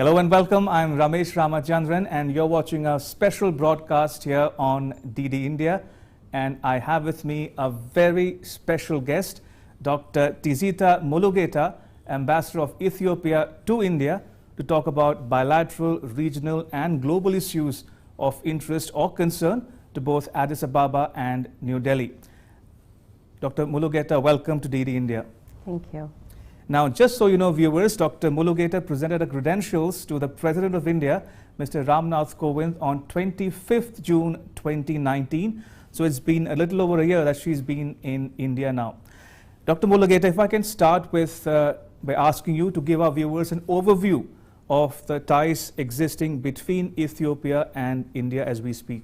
Hello and welcome. I'm Ramesh Ramachandran and you're watching a special broadcast here on DD India. And I have with me a very special guest, Dr. Tizita Mulugeta, Ambassador of Ethiopia to India, to talk about bilateral, regional and global issues of interest or concern to both Addis Ababa and New Delhi. Dr. Mulugeta, welcome to DD India. Thank you. Now, just so you know, viewers, Dr. Mulugeta presented her credentials to the President of India, Mr. Ramnath Kovind, on 25th June 2019. So it's been a little over a year that she's been in India now. Dr. Mulugeta, if I can start with by asking you to give our viewers an overview of the ties existing between Ethiopia and India as we speak.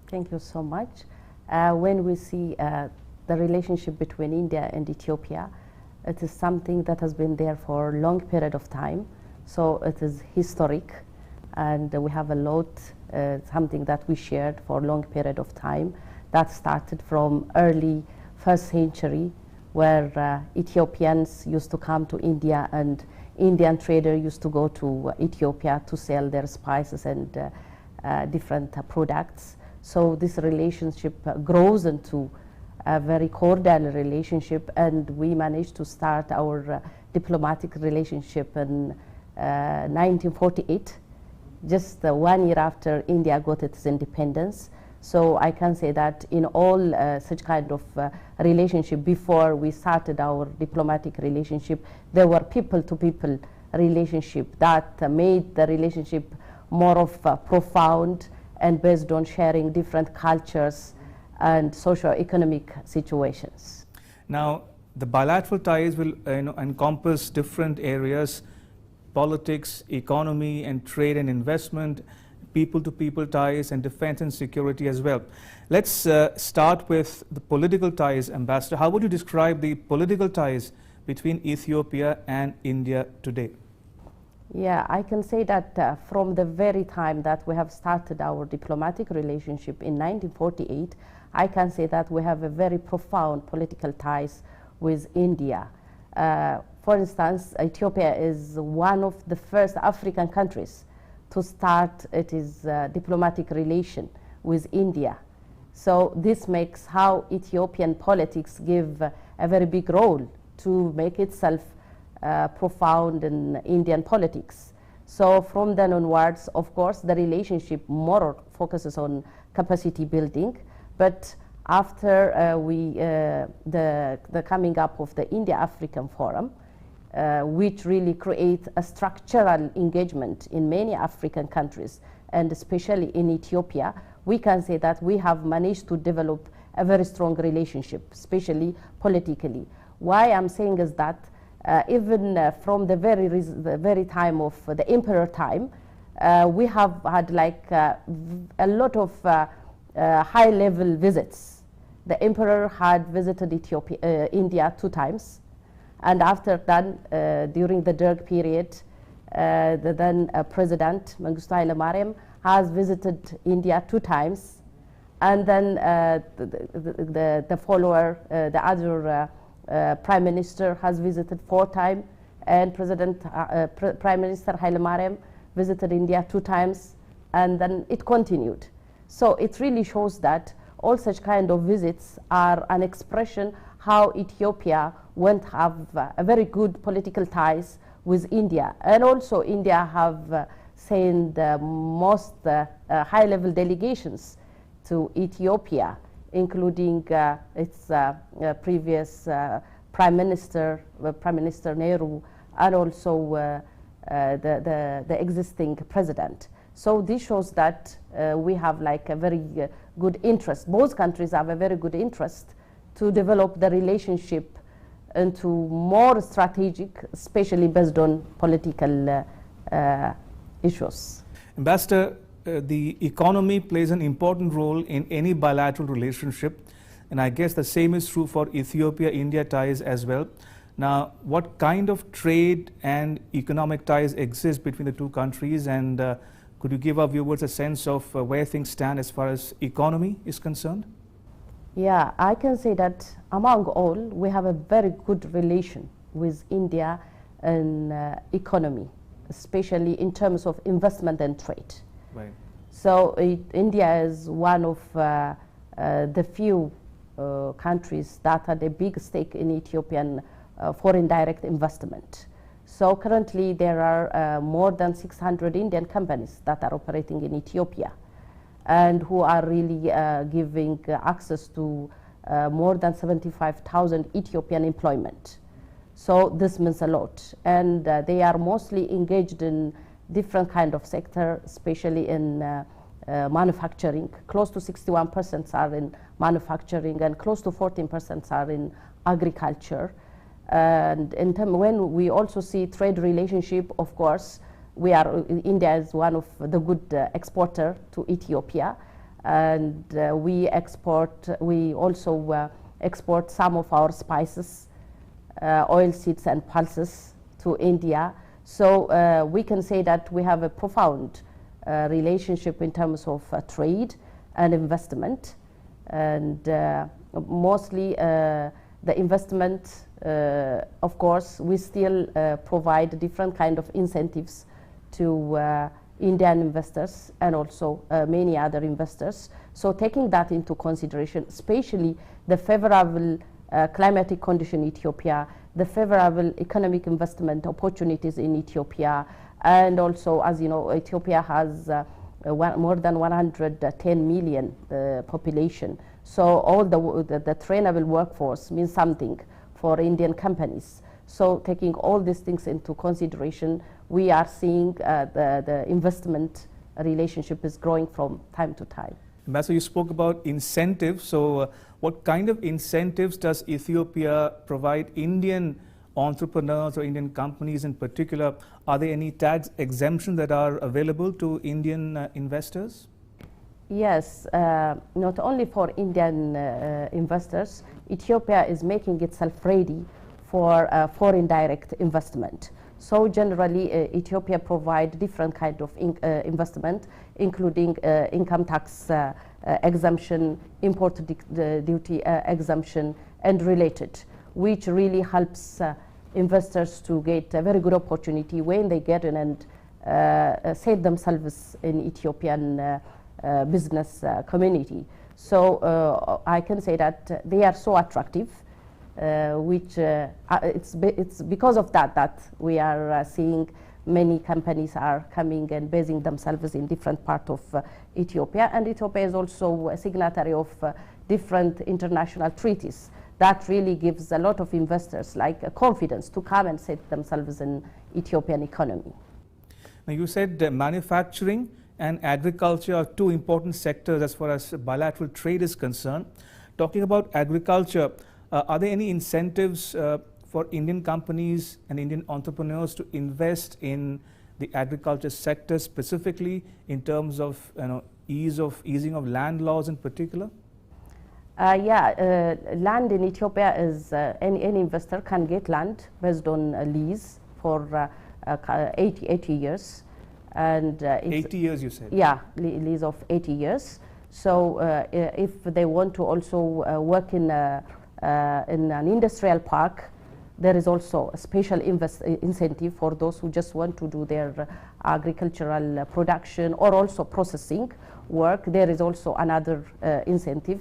Thank you so much. When we see the relationship between India and Ethiopia, it is something that has been there for a long period of time. So it is historic, and we have a lot, something that we shared for a long period of time. That started from early first century, where Ethiopians used to come to India and Indian traders used to go to Ethiopia to sell their spices and different products. So this relationship grows into a very cordial relationship, and we managed to start our diplomatic relationship in 1948, just 1 year after India got its independence. So I can say that in all such kind of relationship, before we started our diplomatic relationship, there were people-to-people relationship that made the relationship more of profound and based on sharing different cultures and socio-economic situations. Now, the bilateral ties will encompass different areas: politics, economy and trade and investment, people-to-people ties, and defense and security as well. Let's start with the political ties, Ambassador. How would you describe the political ties between Ethiopia and India today? Yeah, I can say that from the very time that we have started our diplomatic relationship in 1948, I can say that we have a very profound political ties with India. For instance, Ethiopia is one of the first African countries to start its diplomatic relation with India. So this makes how Ethiopian politics give a very big role to make itself profound in Indian politics. So from then onwards, of course, the relationship more focuses on capacity building. But after the coming up of the India-African Forum, which really create a structural engagement in many African countries, and especially in Ethiopia, we can say that we have managed to develop a very strong relationship, especially politically. Why I'm saying is that even from the very time of the emperor time, we have had like a lot of high-level visits. The emperor had visited India 2 times, and after that, during the Derg period, the then President Mengistu Haile Mariam has visited India 2 times, and then the follower, the other Prime Minister has visited 4 times, and Prime Minister Haile Mariam visited India 2 times, and then it continued. So it really shows that all such kind of visits are an expression how Ethiopia went have a very good political ties with India, and also India have sent most high-level delegations to Ethiopia, including its previous Prime Minister Nehru, and also the existing president. So this shows that we have like a very good interest. Both countries have a very good interest to develop the relationship into more strategic, especially based on political issues. Ambassador, the economy plays an important role in any bilateral relationship, and I guess the same is true for Ethiopia-India ties as well. Now, what kind of trade and economic ties exist between the two countries, and could you give our viewers a sense of where things stand as far as economy is concerned? Yeah, I can say that among all, we have a very good relation with India in economy. especially in terms of investment and trade. Right. So India is one of the few countries that had a big stake in Ethiopian foreign direct investment. So currently there are more than 600 Indian companies that are operating in Ethiopia and who are really giving access to more than 75,000 Ethiopian employment. So this means a lot. And they are mostly engaged in different kind of sector, especially in manufacturing. Close to 61% are in manufacturing and close to 14% are in agriculture. And when we also see trade relationship, of course, India is one of the good exporter to Ethiopia, and we also export some of our spices, oil seeds and pulses to India. So we can say that we have a profound relationship in terms of trade and investment, and mostly the investment, of course, we still provide different kind of incentives to Indian investors and also many other investors. So taking that into consideration, especially the favorable climatic condition in Ethiopia, the favorable economic investment opportunities in Ethiopia, and also, as you know, Ethiopia has more than 110 million population. So all the trainable workforce means something for Indian companies. So taking all these things into consideration, we are seeing the investment relationship is growing from time to time. Ambassador, you spoke about incentives. So what kind of incentives does Ethiopia provide Indian entrepreneurs or Indian companies in particular? Are there any tax exemptions that are available to Indian investors? Yes, not only for Indian investors, Ethiopia is making itself ready for foreign direct investment. So generally, Ethiopia provide different kind of investment, including income tax exemption, import duty exemption, and related, which really helps investors to get a very good opportunity when they get in and set themselves in Ethiopian business community. So I can say that they are so attractive, which it's because of that we are seeing many companies are coming and basing themselves in different parts of Ethiopia, and Ethiopia is also a signatory of different international treaties that really gives a lot of investors confidence to come and set themselves in Ethiopian economy. Now you said manufacturing and agriculture are two important sectors as far as bilateral trade is concerned. Talking about agriculture, are there any incentives for Indian companies and Indian entrepreneurs to invest in the agriculture sector, specifically in terms of easing of land laws in particular? Land in Ethiopia is any investor can get land based on a lease for 80 years. And 80 years, you said? Yeah, lease of 80 years. So if they want to also work in an industrial park, there is also a special incentive for those who just want to do their agricultural production or also processing work. There is also another incentive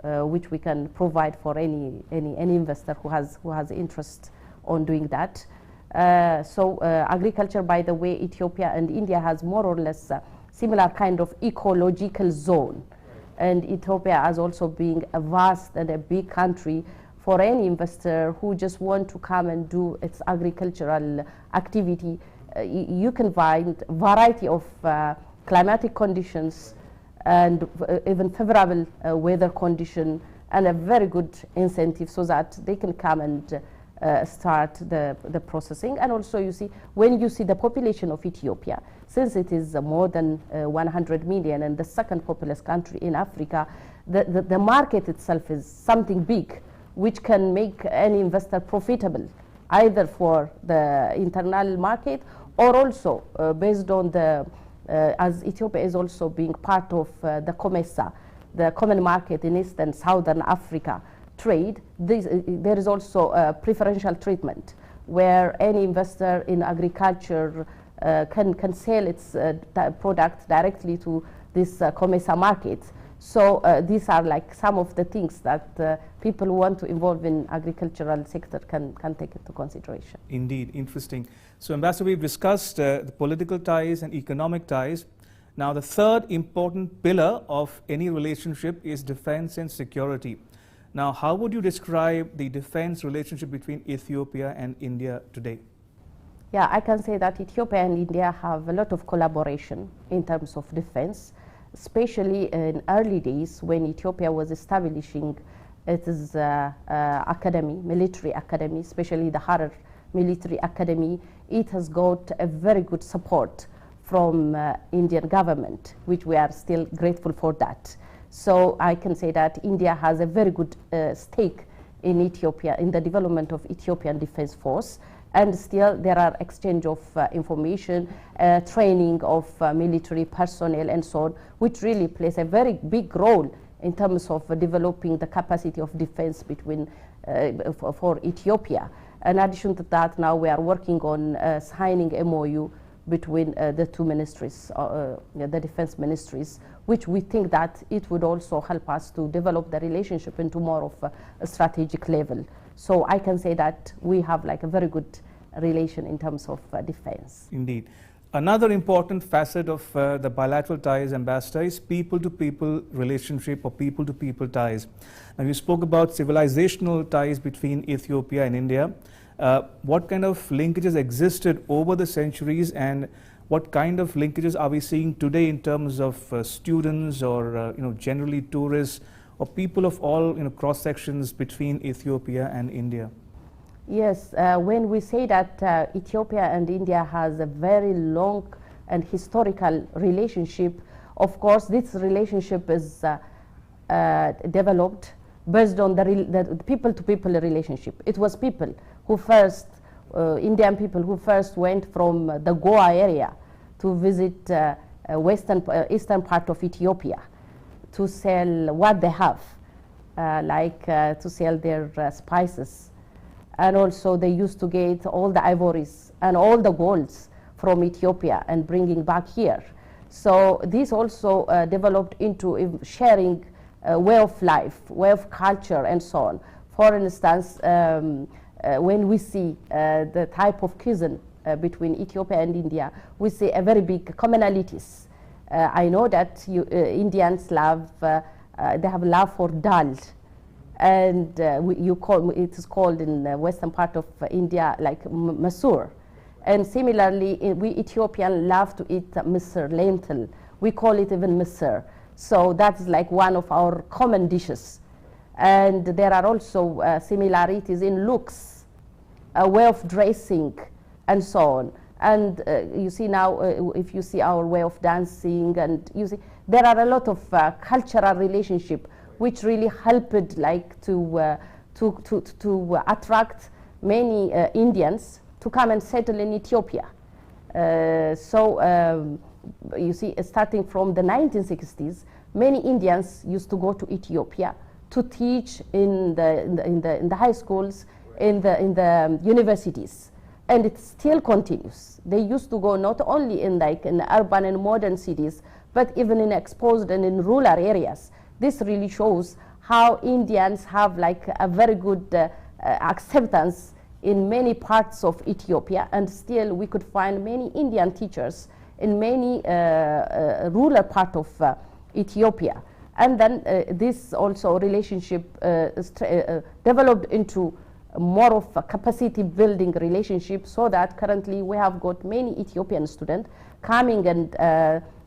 which we can provide for any investor who has interest on doing that. So agriculture, by the way, Ethiopia and India has more or less similar kind of ecological zone. And Ethiopia as also being a vast and a big country, for any investor who just want to come and do its agricultural activity, you can find variety of climatic conditions and even favorable weather condition and a very good incentive so that they can come and start the processing. And also you see, when you see the population of Ethiopia, since it is more than 100 million and the second populous country in Africa, the market itself is something big which can make any investor profitable, either for the internal market or also based on the, as Ethiopia is also being part of the COMESA, the common market in East and Southern Africa trade, there is also a preferential treatment where any investor in agriculture can sell its product directly to this COMESA market. So these are like some of the things that people who want to involve in agricultural sector can take into consideration. Indeed, interesting. So Ambassador, we've discussed the political ties and economic ties. Now the third important pillar of any relationship is defense and security. Now how would you describe the defense relationship between Ethiopia and India today? Yeah, I can say that Ethiopia and India have a lot of collaboration in terms of defense, especially in early days when Ethiopia was establishing its academy, military academy, especially the Harar military academy. It has got a very good support from Indian government, which we are still grateful for that. So I can say that India has a very good stake in Ethiopia, in the development of Ethiopian Defense Force. And still there are exchange of information, training of military personnel and so on, which really plays a very big role in terms of developing the capacity of defense between, for Ethiopia. In addition to that, now we are working on signing MOU between the two ministries, the defense ministries, which we think that it would also help us to develop the relationship into more of a strategic level. So I can say that we have like a very good relation in terms of defense. Indeed. Another important facet of the bilateral ties, Ambassador, is people-to-people relationship or people-to-people ties. Now you spoke about civilizational ties between Ethiopia and India. What kind of linkages existed over the centuries, and what kind of linkages are we seeing today in terms of students or generally tourists or people of all cross sections between Ethiopia and India? Yes, when we say that Ethiopia and India has a very long and historical relationship, of course this relationship is developed based on the people-to-people relationship. It was people who first, Indian people who first went from the Goa area to visit eastern part of Ethiopia to sell what they have, to sell their spices. And also they used to get all the ivories and all the golds from Ethiopia and bringing back here. So this also developed into sharing way of life, way of culture and so on. For instance, when we see the type of cuisine between Ethiopia and India, we see a very big commonalities. I know that Indians love, they have love for dal. And it is called in the western part of India like masur. And similarly, we Ethiopians love to eat misir, lentil. We call it even misir. So that's like one of our common dishes. And there are also similarities in looks, a way of dressing, and so on. And you see now, if you see our way of dancing, and you see, there are a lot of cultural relationship which really helped like to attract many Indians to come and settle in Ethiopia. You see, starting from the 1960s, many Indians used to go to Ethiopia to teach in the high schools, in the universities, and it still continues. They used to go not only in urban and modern cities, but even in exposed and in rural areas. This really shows how Indians have like a very good acceptance in many parts of Ethiopia, and still we could find many Indian teachers in many rural part of Ethiopia. And then this also relationship developed into more of a capacity building relationship, so that currently we have got many Ethiopian students coming and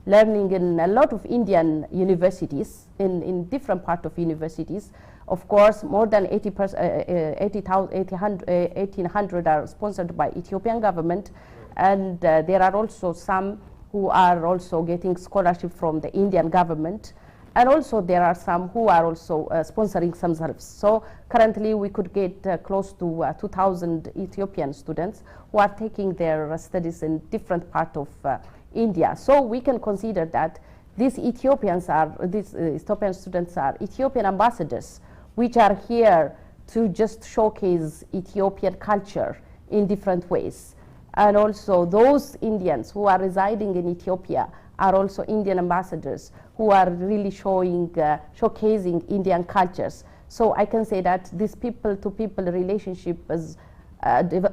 learning in a lot of Indian universities, in different parts of universities. Of course, more than 1,800 are sponsored by Ethiopian government, and there are also some who are also getting scholarship from the Indian government, and also there are some who are also sponsoring themselves. So currently we could get close to 2,000 Ethiopian students who are taking their studies in different parts of India. So we can consider that these Ethiopian students are Ethiopian ambassadors, which are here to just showcase Ethiopian culture in different ways. And also those Indians who are residing in Ethiopia are also Indian ambassadors who are really showcasing Indian cultures. So I can say that this people-to-people relationship is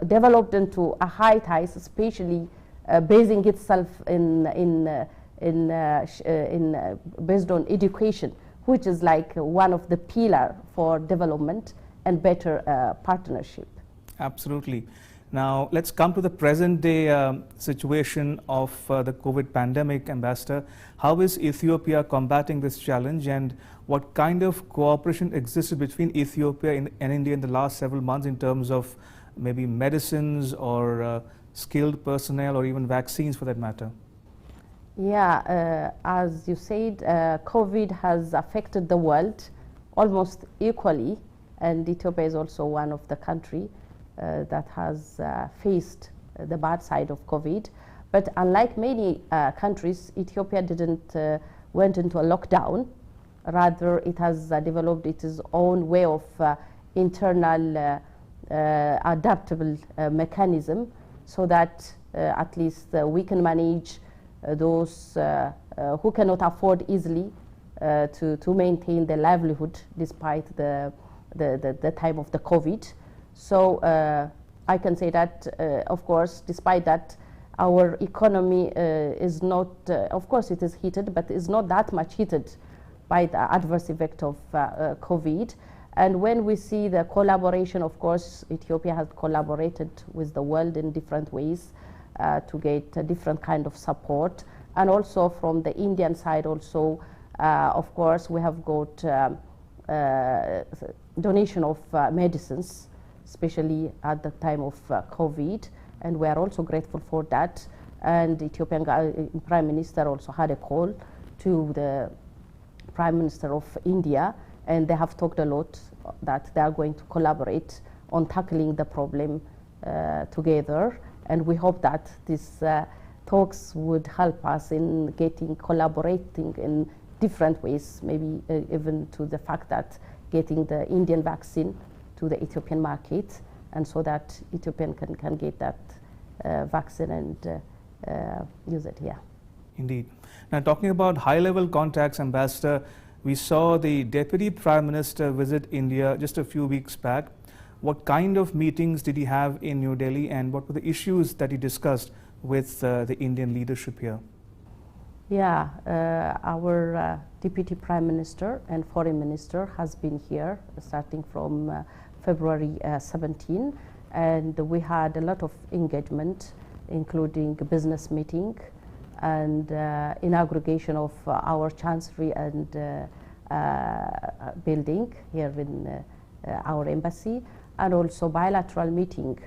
developed into a height, especially basing itself based on education, which is like one of the pillar for development and better partnership. Absolutely. Now, let's come to the present day situation of the COVID pandemic, Ambassador. How is Ethiopia combating this challenge, and what kind of cooperation existed between Ethiopia and India in the last several months in terms of maybe medicines or skilled personnel or even vaccines for that matter? Yeah, as you said, COVID has affected the world almost equally, and Ethiopia is also one of the countries that has faced the bad side of COVID. But unlike many countries, Ethiopia didn't went into a lockdown. Rather, it has developed its own way of internal adaptable mechanism, so that at least we can manage those who cannot afford easily to maintain their livelihood despite the time of the COVID. So I can say that, of course, despite that, our economy is not, of course it is heated, but is not that much heated by the adverse effect of COVID. And when we see the collaboration, of course, Ethiopia has collaborated with the world in different ways to get a different kind of support. And also from the Indian side also, of course, we have got donation of medicines, especially at the time of COVID, and we are also grateful for that. And Ethiopian Prime Minister also had a call to the Prime Minister of India, and they have talked a lot that they are going to collaborate on tackling the problem together. And we hope that these talks would help us in collaborating in different ways, maybe even to the fact that getting the Indian vaccine to the Ethiopian market, and so that Ethiopian can get that vaccine and use it here. Indeed. Now, talking about high-level contacts, Ambassador, we saw the Deputy Prime Minister visit India just a few weeks back. What kind of meetings did he have in New Delhi, and what were the issues that he discussed with the Indian leadership here? Yeah, our Deputy Prime Minister and Foreign Minister has been here starting from February 17, and we had a lot of engagement, including a business meeting and inauguration of our chancellery and building here in our embassy, and also bilateral meeting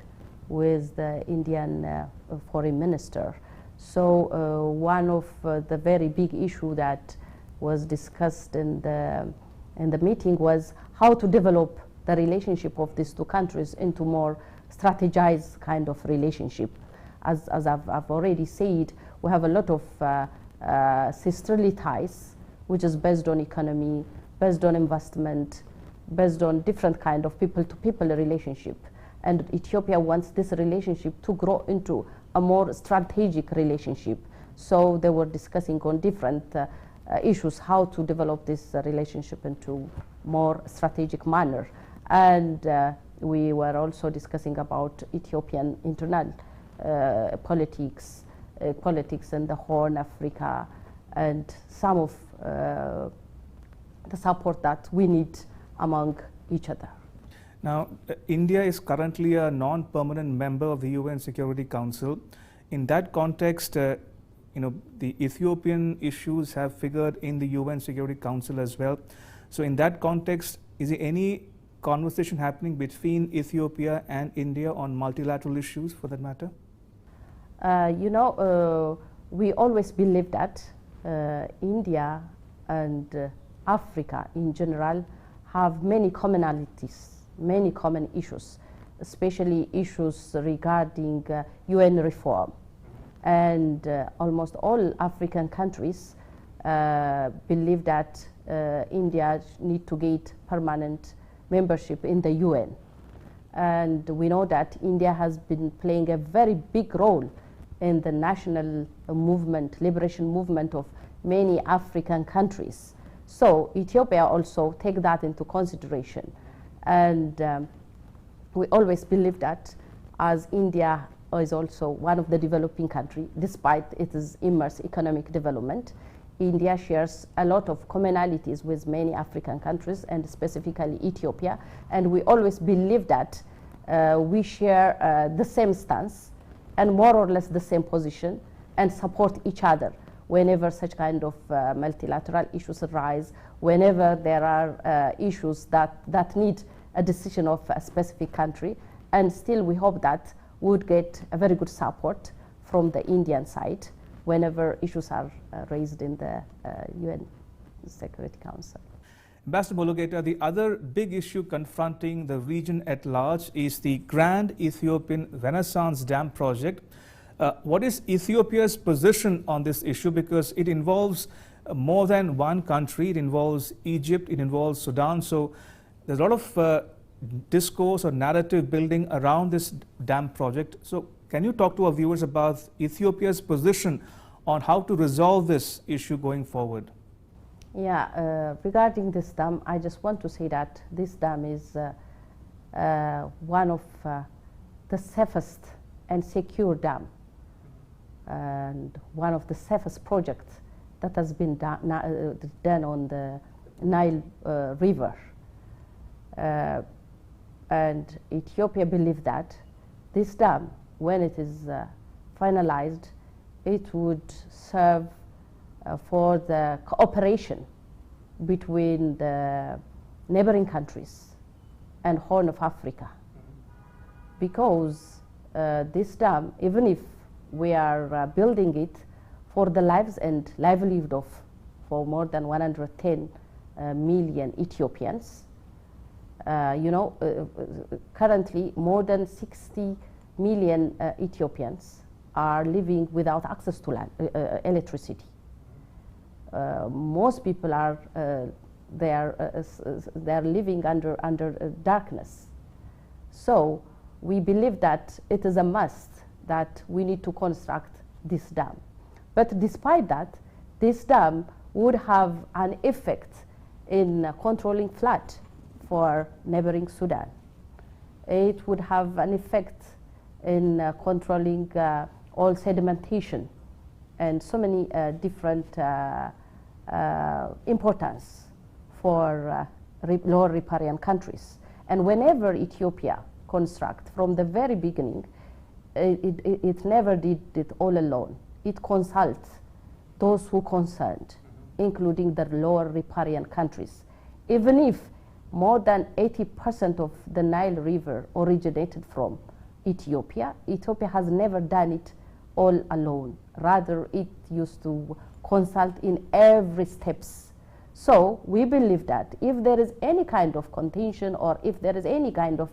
with the Indian Foreign Minister. So one of the very big issue that was discussed in the meeting was how to develop the relationship of these two countries into more strategized kind of relationship. As I've already said, we have a lot of sisterly ties, which is based on economy, based on investment, based on different kind of people-to-people relationship. And Ethiopia wants this relationship to grow into a more strategic relationship. So they were discussing on different issues, how to develop this relationship into more strategic manner. And we were also discussing about Ethiopian internal politics in the Horn Africa, and some of the support that we need among each other. Now, India is currently a non-permanent member of the UN Security Council. In that context, the Ethiopian issues have figured in the UN Security Council as well. So in that context, is there any conversation happening between Ethiopia and India on multilateral issues for that matter? We always believe that India and Africa in general have many commonalities, many common issues, especially issues regarding UN reform. And almost all African countries believe that India need to get permanent membership in the UN. And we know that India has been playing a very big role in the national movement, liberation movement of many African countries. So Ethiopia also take that into consideration. And we always believe that as India is also one of the developing countries, despite its immense economic development, India shares a lot of commonalities with many African countries and specifically Ethiopia. And we always believe that we share the same stance and more or less the same position and support each other whenever such kind of multilateral issues arise, whenever there are issues that need a decision of a specific country. And still we hope that we would get a very good support from the Indian side whenever issues are raised in the UN Security Council. Ambassador Mulugeta, the other big issue confronting the region at large is the Grand Ethiopian Renaissance Dam project. What is Ethiopia's position on this issue? Because it involves more than one country. It involves Egypt, it involves Sudan. So there's a lot of discourse or narrative building around this dam project. So can you talk to our viewers about Ethiopia's position on how to resolve this issue going forward? Yeah, regarding this dam, I just want to say that this dam is one of the safest and secure dam, and one of the safest projects that has been done on the Nile River. And Ethiopia believes that this dam, when it is finalized, it would serve for the cooperation between the neighboring countries and Horn of Africa. Because this dam, even if we are building it for the lives and livelihood of for more than 110 million Ethiopians, currently more than 60 million Ethiopians are living without access to electricity. Most people are they are living under darkness. So we believe that it is a must that we need to construct this dam. But despite that, this dam would have an effect in controlling flood for neighboring Sudan. It would have an effect in controlling all sedimentation and so many different importance for lower riparian countries. And whenever Ethiopia construct, from the very beginning, it never did it all alone. It consults those who concerned, including the lower riparian countries. Even if more than 80% of the Nile River originated from Ethiopia, Ethiopia has never done it all alone. Rather, it used to consult in every steps. So we believe that if there is any kind of contention or if there is any kind of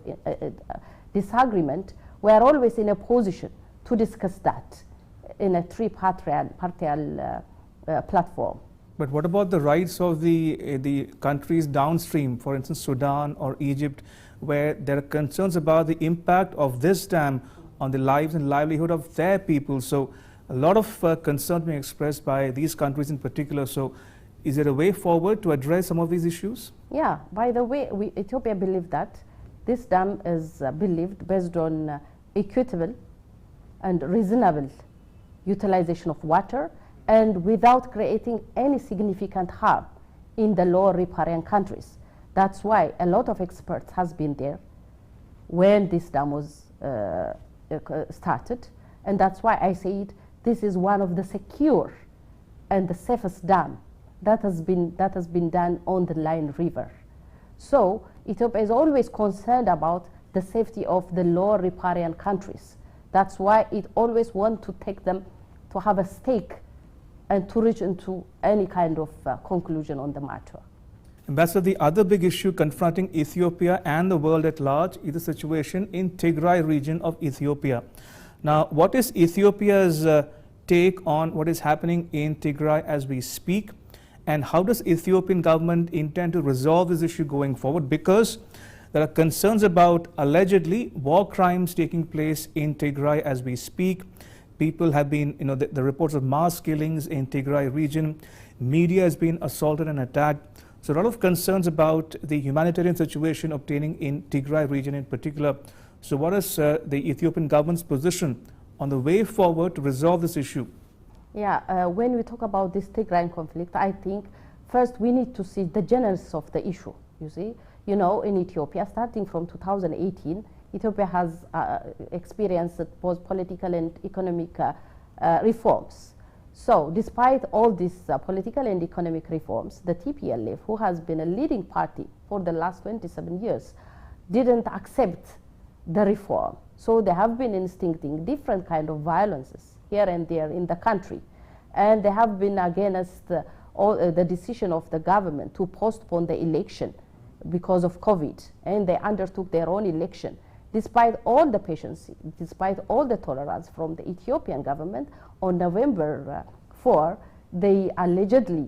disagreement, we are always in a position to discuss that in a tripartite platform. But what about the rights of the countries downstream, for instance, Sudan or Egypt, where there are concerns about the impact of this dam on the lives and livelihood of their people? So a lot of concern being expressed by these countries in particular. So is there a way forward to address some of these issues? Yeah, by the way, Ethiopia believes that this dam is believed based on equitable and reasonable utilization of water and without creating any significant harm in the lower riparian countries. That's why a lot of experts has been there when this dam was started, and that's why I said this is one of the secure and the safest dam that has been done on the Nile River. So Ethiopia is always concerned about the safety of the lower riparian countries. That's why it always wants to take them to have a stake and to reach into any kind of conclusion on the matter. Ambassador, the other big issue confronting Ethiopia and the world at large is the situation in Tigray region of Ethiopia. Now, what is Ethiopia's take on what is happening in Tigray as we speak? And how does Ethiopian government intend to resolve this issue going forward? Because There are concerns about allegedly war crimes taking place in Tigray as we speak. People have been, the reports of mass killings in Tigray region. Media has been assaulted and attacked. So a lot of concerns about the humanitarian situation obtaining in Tigray region in particular. So what is the Ethiopian government's position on the way forward to resolve this issue? Yeah, when we talk about this Tigray conflict, I think first we need to see the genesis of the issue, you see. In Ethiopia, starting from 2018, Ethiopia has experienced both political and economic reforms. So despite all these political and economic reforms, the TPLF, who has been a leading party for the last 27 years, didn't accept the reform. So they have been instincting different kind of violences here and there in the country. And they have been against the decision of the government to postpone the election because of COVID. And they undertook their own election. Despite all the patience, despite all the tolerance from the Ethiopian government, on November 4, they allegedly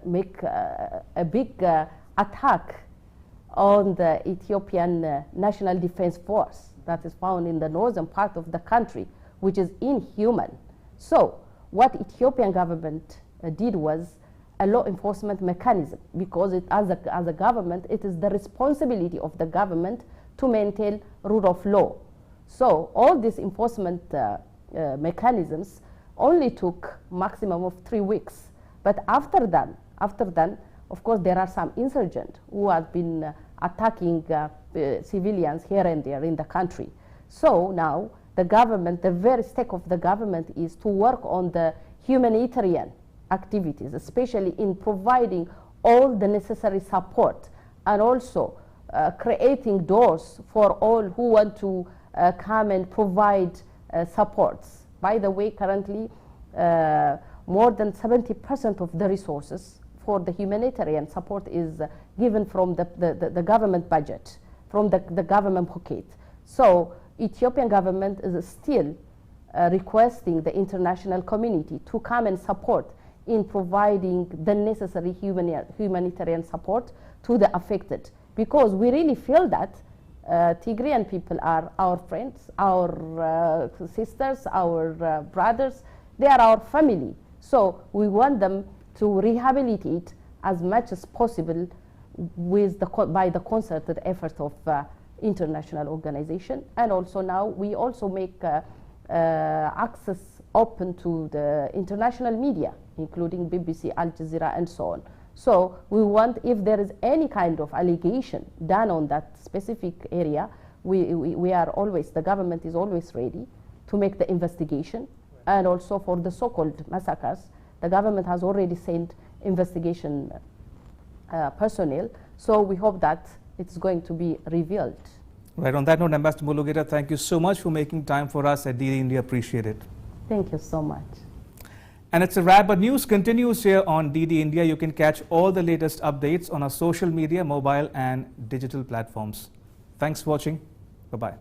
make a big attack on the Ethiopian National Defense Force that is found in the northern part of the country, which is inhuman. So what Ethiopian government did was a law enforcement mechanism, because as a government, it is the responsibility of the government to maintain rule of law. So all these enforcement mechanisms only took maximum of 3 weeks. But after that, of course, there are some insurgents who have been attacking civilians here and there in the country. So now the government, the very stake of the government is to work on the humanitarian activities, especially in providing all the necessary support, and also creating doors for all who want to come and provide supports. By the way, currently more than 70% of the resources for the humanitarian support is given from the government budget, from the government pocket. So Ethiopian government is still requesting the international community to come and support in providing the necessary humanitarian support to the affected, because we really feel that Tigrayan people are our friends, our sisters, our brothers. They are our family. So we want them to rehabilitate as much as possible with by the concerted effort of international organization. And also now we also make access open to the international media, including BBC, Al Jazeera, and so on. So we want, if there is any kind of allegation done on that specific area, we are always, the government is always ready to make the investigation. And also for the so-called massacres, the government has already sent investigation personnel. So we hope that it's going to be revealed. Right, on that note, Ambassador Mulugeta, thank you so much for making time for us at DD India. Appreciate it. Thank you so much. And it's a wrap, but news continues here on DD India. You can catch all the latest updates on our social media, mobile and digital platforms. Thanks for watching. Bye-bye.